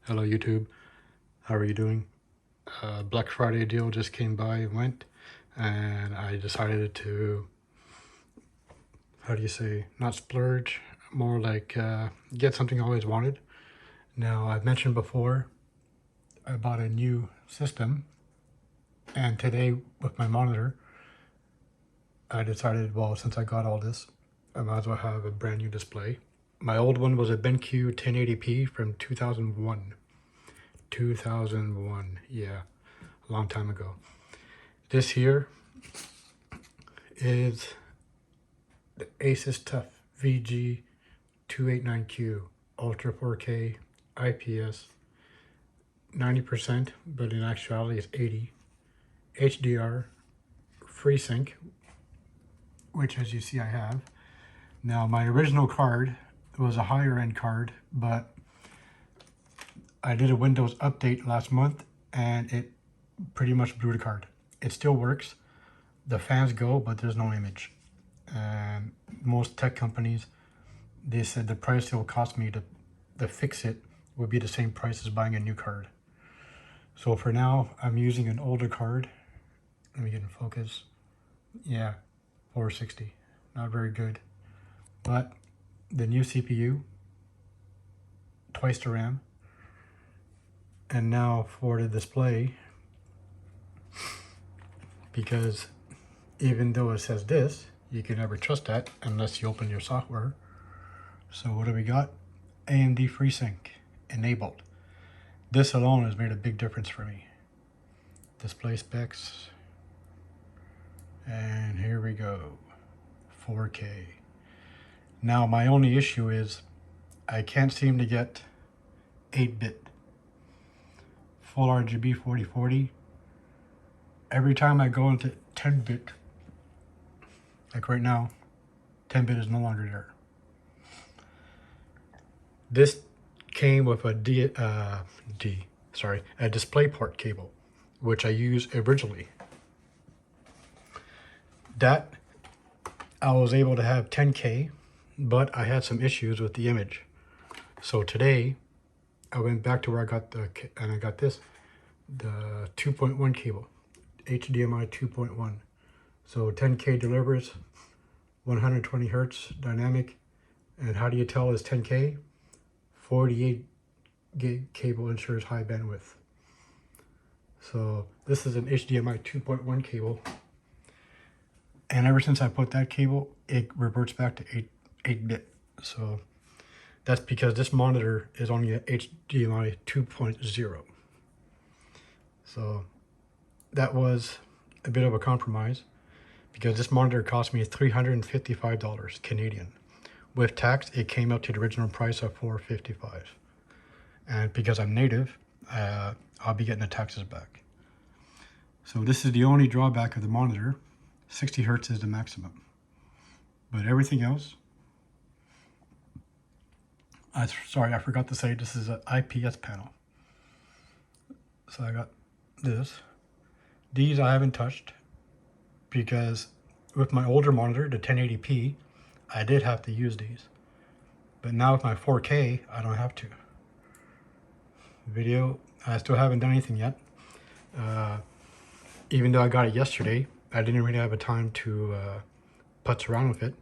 Hello YouTube, how are you doing? Black Friday deal just came by and went, and I decided to, how do you say, not splurge, more like get something I always wanted. Now, I've mentioned before, I bought a new system, and today with my monitor, I decided, well, since I got all this, I might as well have a brand new display. My old one was a VG289Q 1080p from 2001. 2001, yeah, a long time ago. This here is the Asus Tuff VG289Q Ultra 4K IPS, 90%, but in actuality it's 80. HDR, FreeSync, which as you see I have. Now my original card was a higher end card, but I did a Windows update last month and it pretty much blew the card. It still works. The fans go, but there's no image. And most tech companies, they said the price it will cost me to fix it would be the same price as buying a new card. So for now, I'm using an older card. Let me get in focus. Yeah, 460. Not very good. But the new CPU, twice the RAM. And now for the display, because even though it says this, you can never trust that unless you open your software. So what do we got? AMD FreeSync enabled. This alone has made a big difference for me. Display specs. And here we go. 4K. Now my only issue is I can't seem to get 8-bit. Full RGB 4040. Every time I go into 10-bit, like right now, 10-bit is no longer there. This came with a DisplayPort cable, which I used originally. That I was able to have 10K, but I had some issues with the image. So today, I went back to where I got the 2.1 cable, HDMI 2.1. So 10K delivers, 120 hertz dynamic. And how do you tell it's 10K? 48 gig cable ensures high bandwidth. So this is an HDMI 2.1 cable. And ever since I put that cable, it reverts back to 8-bit. So that's because this monitor is only a HDMI 2.0. So that was a bit of a compromise because this monitor cost me $355 Canadian. With tax, it came out to the original price of $455. And because I'm native, I'll be getting the taxes back. So this is the only drawback of the monitor. 60 hertz is the maximum. But everything else, sorry, I forgot to say this is an IPS panel. So I got this. These I haven't touched because with my older monitor, the 1080p, I did have to use these. But now with my 4K, I don't have to. Video, I still haven't done anything yet. Even though I got it yesterday, I didn't really have a time to putz around with it.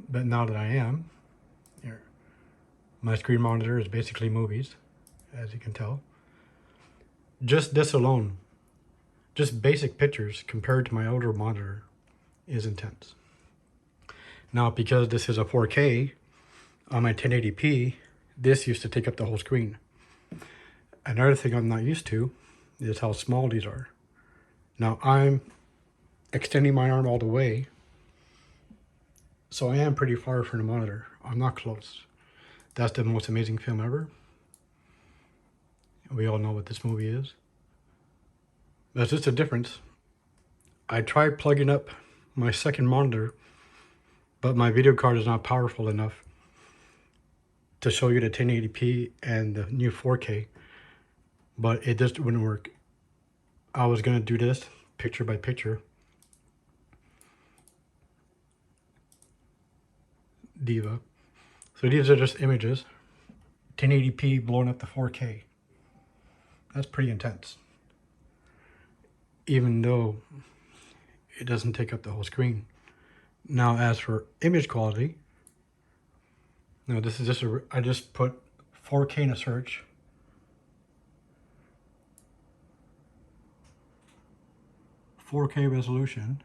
But now that I am, here, my screen monitor is basically movies, as you can tell. Just this alone, just basic pictures compared to my older monitor is intense. Now, because this is a 4K on my 1080p, this used to take up the whole screen. Another thing I'm not used to is how small these are. Now, I'm extending my arm all the way, so I am pretty far from the monitor. I'm not close. That's the most amazing film ever. We all know what this movie is. That's just a difference. I tried plugging up my second monitor, but my video card is not powerful enough to show you the 1080p and the new 4K, but it just wouldn't work. I was gonna do this picture by picture. Diva. So these are just images. 1080p blown up to 4K. That's pretty intense. Even though it doesn't take up the whole screen. Now, as for image quality, now this is just I just put 4K in a search. "4K resolution,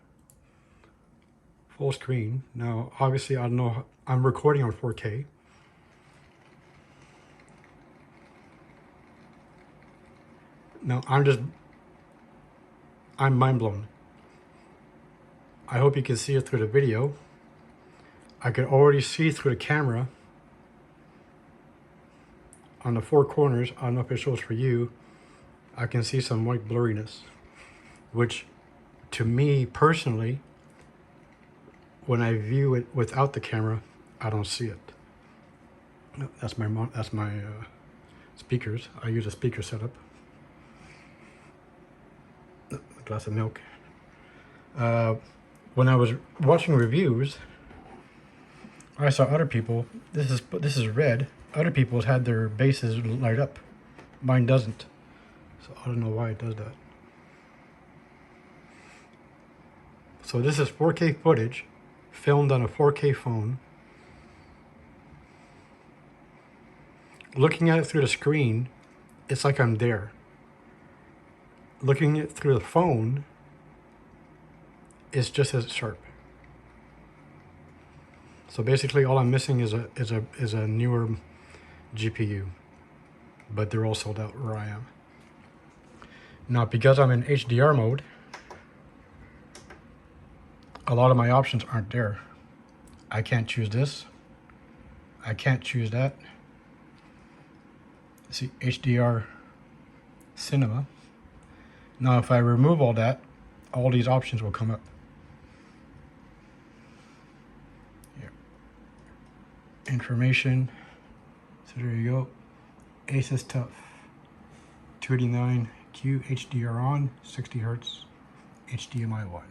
full screen." Now, obviously, I don't know. I'm recording on 4K. Now, I'm mind blown. I hope you can see it through the video. I could already see through the camera on the four corners. I don't know if it shows for you. I can see some white blurriness, which to me personally, when I view it without the camera, I don't see it. That's my speakers. I use a speaker setup. A glass of milk. When I was watching reviews, I saw other people. This is red. Other people's had their bases light up. Mine doesn't. So I don't know why it does that. So this is 4K footage filmed on a 4K phone. Looking at it through the screen, it's like I'm there. Looking at it through the phone, it's just as sharp. So basically, all I'm missing is a newer GPU, but they're all sold out where I am. Now, because I'm in HDR mode, a lot of my options aren't there. I can't choose this. I can't choose that. See, HDR cinema. Now, if I remove all that, all these options will come up. Here. Information. So there you go. Asus Tuff 289Q HDR on, 60 Hertz, HDMI 1.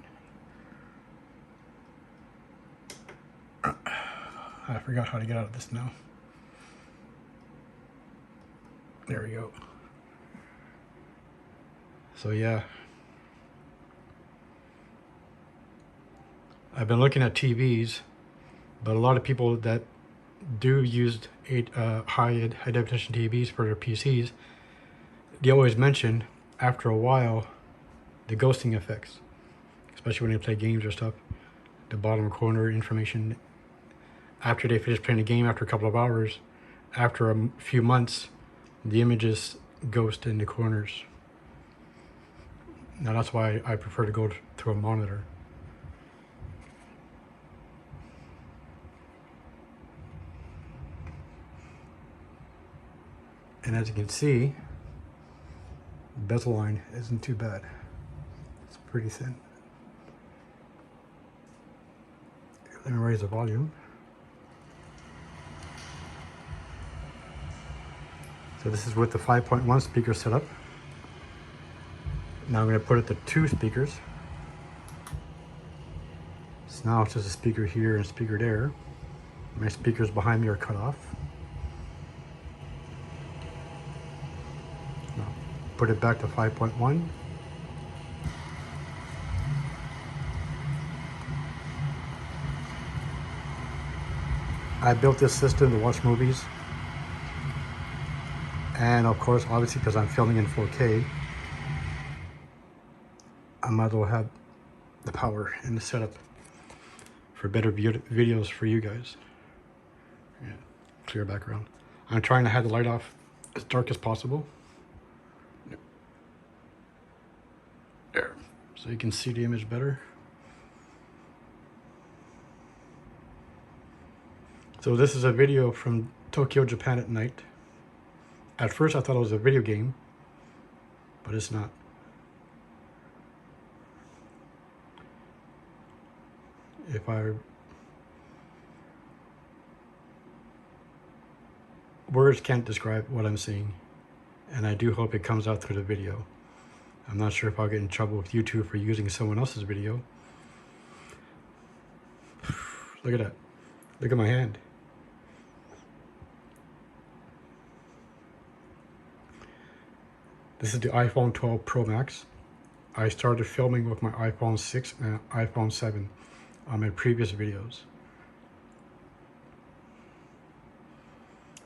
I forgot how to get out of this now. There we go. So yeah, I've been looking at TVs, but a lot of people that do use high definition TVs for their PCs, they always mention after a while the ghosting effects, especially when they play games or stuff. The bottom corner information, after they finish playing the game, after a couple of hours, after a few months, the images ghost in the corners. Now that's why I prefer to go through a monitor. And as you can see, the bezel line isn't too bad. It's pretty thin. Let me raise the volume. So this is with the 5.1 speaker setup. Now I'm going to put it to 2 speakers. So now it's just a speaker here and a speaker there. My speakers behind me are cut off. Now put it back to 5.1. I built this system to watch movies. And of course, obviously, because I'm filming in 4K, I might as well have the power and the setup for better videos for you guys. Yeah, clear background. I'm trying to have the light off as dark as possible. There, so you can see the image better. So this is a video from Tokyo, Japan at night. At first I thought it was a video game, but it's not. Words can't describe what I'm seeing, and I do hope it comes out through the video. I'm not sure if I'll get in trouble with YouTube for using someone else's video. Look at that. Look at my hand. This is the iPhone 12 Pro Max. I started filming with my iPhone 6 and iPhone 7 on my previous videos.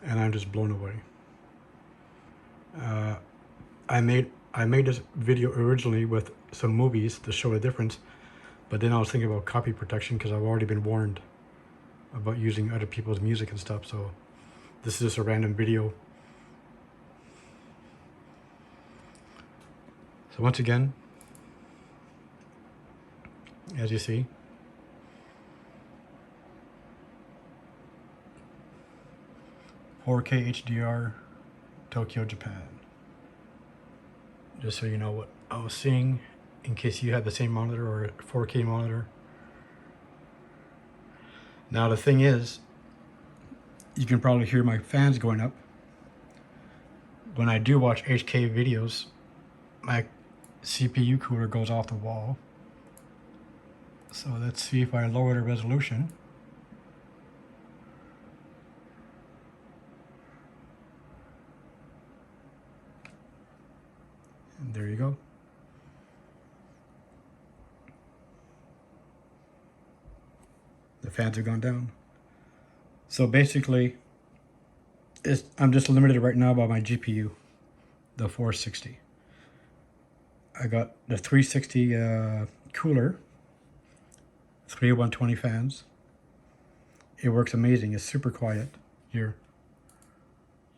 And I'm just blown away. I made this video originally with some movies to show the difference, but then I was thinking about copy protection because I've already been warned about using other people's music and stuff. So this is just a random video. So once again, as you see, "4K HDR, Tokyo, Japan." Just so you know what I was seeing, in case you had the same monitor or a 4K monitor. Now the thing is, you can probably hear my fans going up. When I do watch HK videos, my CPU cooler goes off the wall. So let's see if I lower the resolution. And there you go. The fans have gone down. So basically, I'm just limited right now by my GPU, the 460. I got the 360 cooler, 3 120 fans. It works amazing. It's super quiet. Here,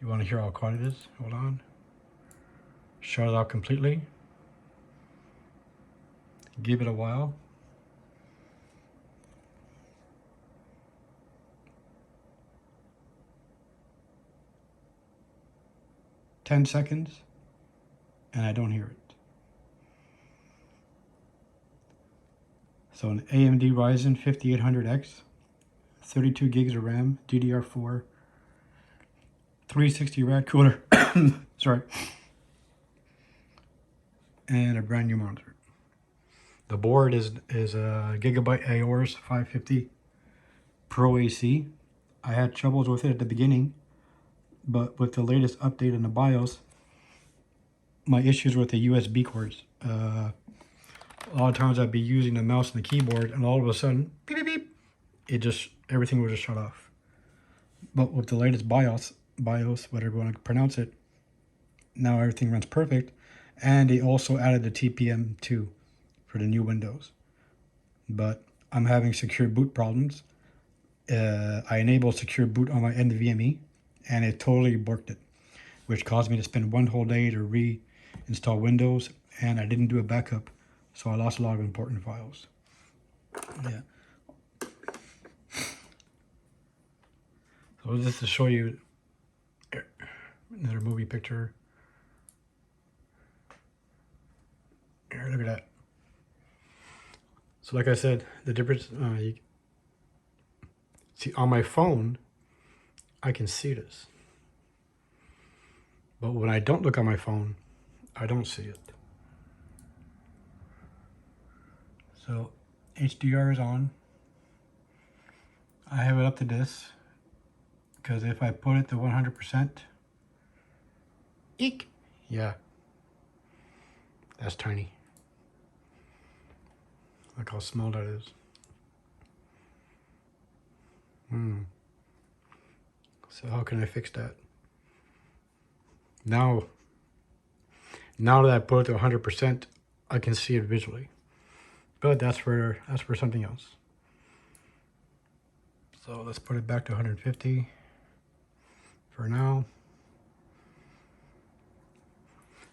you want to hear how quiet it is? Hold on. Shut it off completely. Give it a while. "10 seconds, and I don't hear it." So an AMD Ryzen 5800X, 32 gigs of RAM, DDR4, 360 rad cooler, sorry, and a brand new monitor. The board is a Gigabyte Aorus 550 Pro AC. I had troubles with it at the beginning, but with the latest update in the BIOS, my issues with the USB cords. A lot of times I'd be using the mouse and the keyboard, and all of a sudden, beep, beep, beep, everything would just shut off. But with the latest BIOS, whatever you want to pronounce it, now everything runs perfect. And they also added the TPM2 for the new Windows. But I'm having secure boot problems. I enabled secure boot on my NVMe, and it totally borked it, which caused me to spend one whole day to reinstall Windows, and I didn't do a backup, so I lost a lot of important files. Yeah. So just to show you another movie picture. Here, look at that. So like I said, the difference, see on my phone, I can see this. But when I don't look on my phone, I don't see it. So HDR is on. I have it up to this, because if I put it to 100%, eek, yeah, that's tiny. Look how small that is. So how can I fix that? Now that I put it to 100%, I can see it visually. But that's for something else. So let's put it back to 150 for now.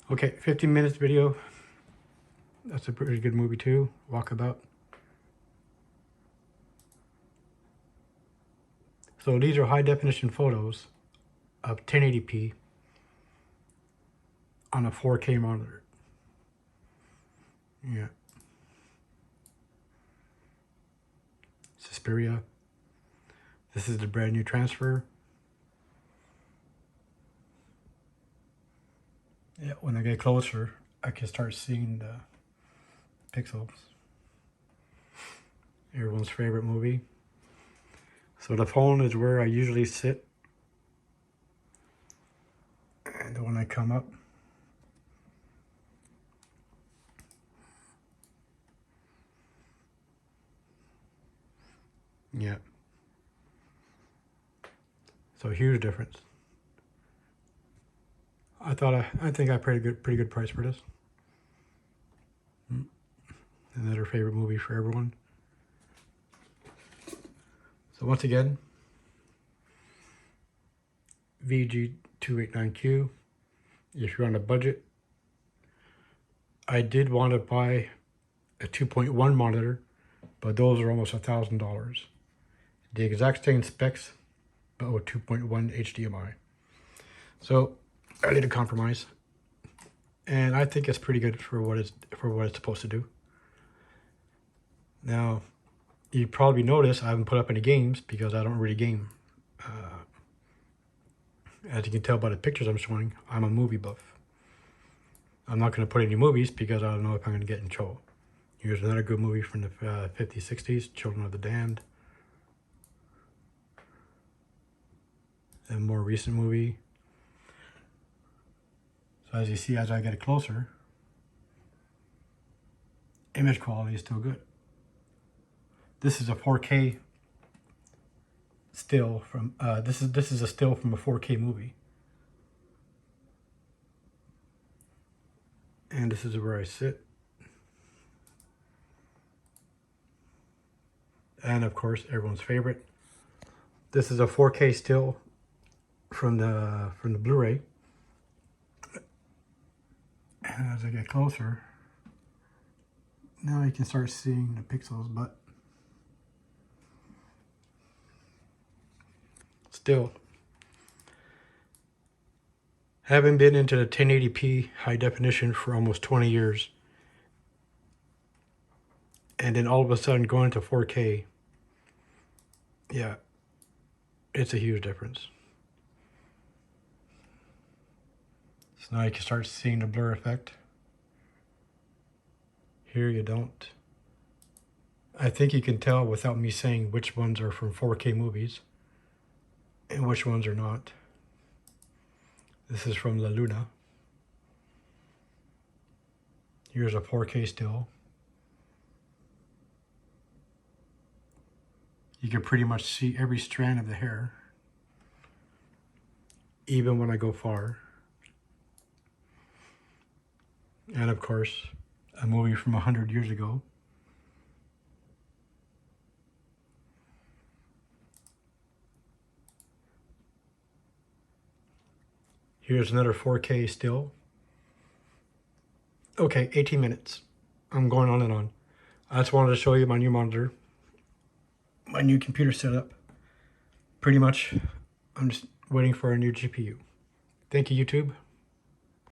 Okay, 15 minutes video. That's a pretty good movie too, Walkabout. So these are high definition photos of 1080p on a 4K monitor. Yeah. Suspiria. This is the brand new transfer. Yeah, when I get closer, I can start seeing the pixels. Everyone's favorite movie. So the phone is where I usually sit. And when I come up, So huge difference. I think I paid a pretty good price for this. Another favorite movie for everyone. So once again, VG289Q. If you're on a budget, I did want to buy a 2.1 monitor, but those are almost $1,000. The exact same specs, but with 2.1 HDMI. So I need a compromise, and I think it's pretty good for what it's supposed to do. Now, you probably noticed I haven't put up any games because I don't really game. As you can tell by the pictures I'm showing, I'm a movie buff. I'm not going to put any movies because I don't know if I'm going to get in trouble. Here's another good movie from the 50s, 60s, Children of the Damned. A more recent movie. So as you see, as I get closer, image quality is still good. This is a 4K still from this is a still from a 4K movie. And this is where I sit. And of course, everyone's favorite. This is a 4K still from the Blu-ray. And as I get closer, now you can start seeing the pixels, but still, haven't been into the 1080p high definition for almost 20 years. And then all of a sudden going to 4K, yeah, it's a huge difference. So now you can start seeing the blur effect. Here you don't. I think you can tell without me saying which ones are from 4K movies and which ones are not. This is from La Luna. Here's a 4K still. You can pretty much see every strand of the hair, even when I go far. And of course, a movie from 100 years ago. Here's another 4K still. Okay, 18 minutes. I'm going on and on. I just wanted to show you my new monitor, my new computer setup. Pretty much, I'm just waiting for a new GPU. Thank you, YouTube.